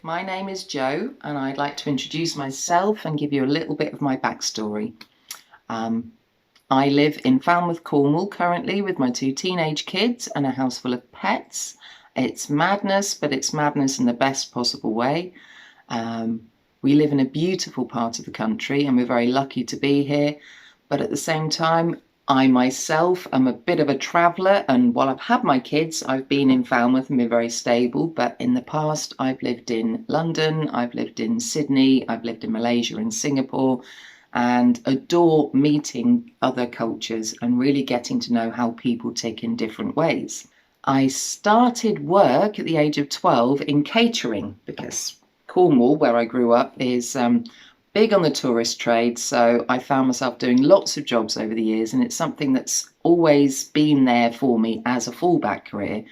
My name is Jo, and I'd like to introduce myself and give you a little bit of my backstory. I live in Falmouth, Cornwall currently with my 2 teenage kids and a house full of pets. It's madness, but it's madness in the best possible way. We live in a beautiful part of the country and we're very lucky to be here. But at the same time, I myself am a bit of a traveller, and while I've had my kids, I've been in Falmouth and been very stable. But in the past, I've lived in London, I've lived in Sydney, I've lived in Malaysia and Singapore, and adore meeting other cultures and really getting to know how people tick in different ways. I started work at the age of 12 in catering because Cornwall, where I grew up, is big on the tourist trade, so I found myself doing lots of jobs over the years, and it's something that's always been there for me as a fallback career.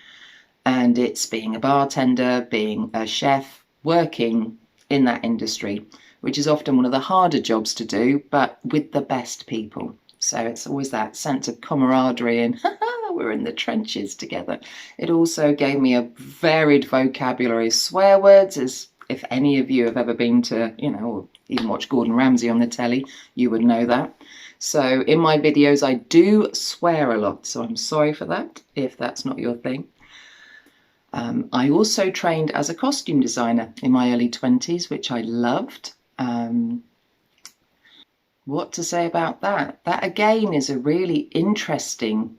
And it's being a bartender, being a chef, working in that industry, which is often one of the harder jobs to do, but with the best people. So it's always that sense of camaraderie and we're in the trenches together. It also gave me a varied vocabulary of swear words, as if any of you have ever been to, or even watch Gordon Ramsay on the telly, you would know that. So in my videos, I do swear a lot. So I'm sorry for that, if that's not your thing. I also trained as a costume designer in my early 20s, which I loved. What to say about that? That again is a really interesting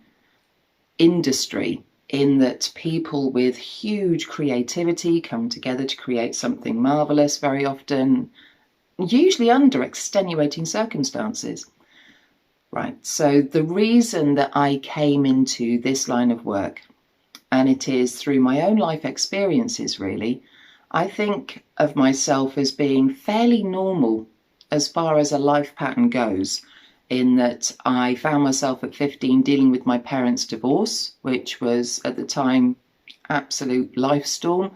industry, in that people with huge creativity come together to create something marvellous, very often, usually under extenuating circumstances. Right, so the reason that I came into this line of work, and it is through my own life experiences really, I think of myself as being fairly normal as far as a life pattern goes, in that I found myself at 15 dealing with my parents' divorce, which was at the time absolute life storm.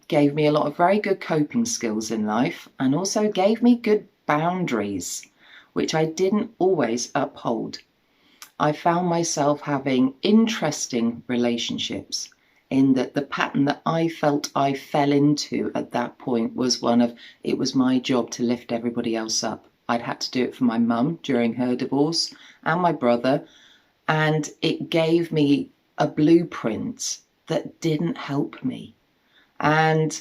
Gave me a lot of very good coping skills in life, and also gave me good boundaries, which I didn't always uphold. I found myself having interesting relationships, in that the pattern that I felt I fell into at that point was one of, it was my job to lift everybody else up. I'd had to do it for my mum during her divorce and my brother, and it gave me a blueprint that didn't help me. And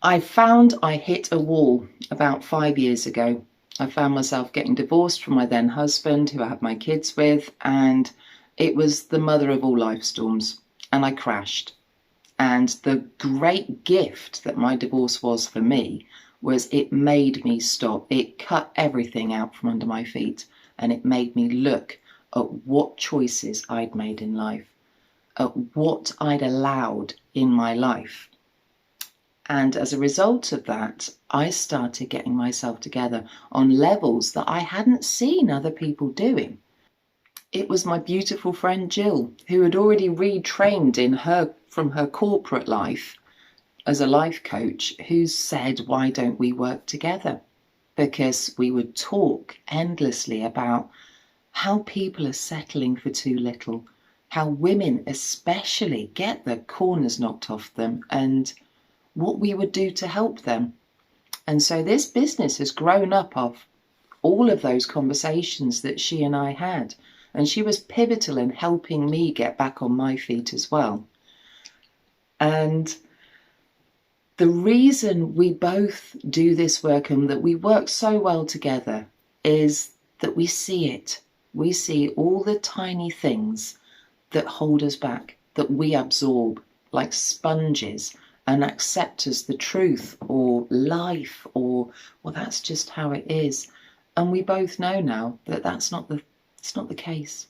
I found I hit a wall about 5 years ago. I found myself getting divorced from my then husband, who I had my kids with, and it was the mother of all life storms, and I crashed. And the great gift that my divorce was for me was it made me stop. It cut everything out from under my feet, and it made me look at what choices I'd made in life, at what I'd allowed in my life. And as a result of that, I started getting myself together on levels that I hadn't seen other people doing. It was my beautiful friend Jill, who had already retrained from her corporate life as a life coach, who said, why don't we work together? Because we would talk endlessly about how people are settling for too little, how women especially get their corners knocked off them, and what we would do to help them. And so this business has grown up of all of those conversations that she and I had. And she was pivotal in helping me get back on my feet as well. And the reason we both do this work and that we work so well together is that we see it. We see all the tiny things that hold us back, that we absorb like sponges and accept as the truth or life, or, well, that's just how it is. And we both know now that it's not the case.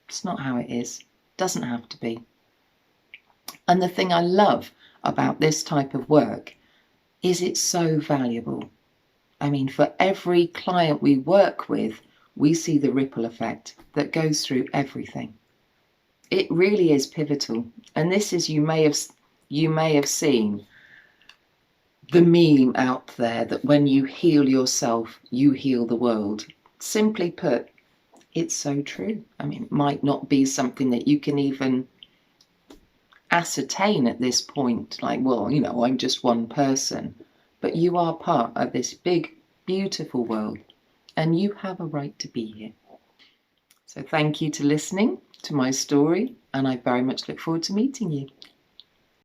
It's not how it is. It doesn't have to be. And the thing I love about this type of work is it's so valuable. I mean, for every client we work with, we see the ripple effect that goes through everything. It really is pivotal. And this is, you may have seen the meme out there that when you heal yourself, you heal the world. Simply put, it's so true. I mean, it might not be something that you can even ascertain at this point, like, well, you know, I'm just one person, but you are part of this big, beautiful world, and you have a right to be here. So thank you to listening to my story, and I very much look forward to meeting you.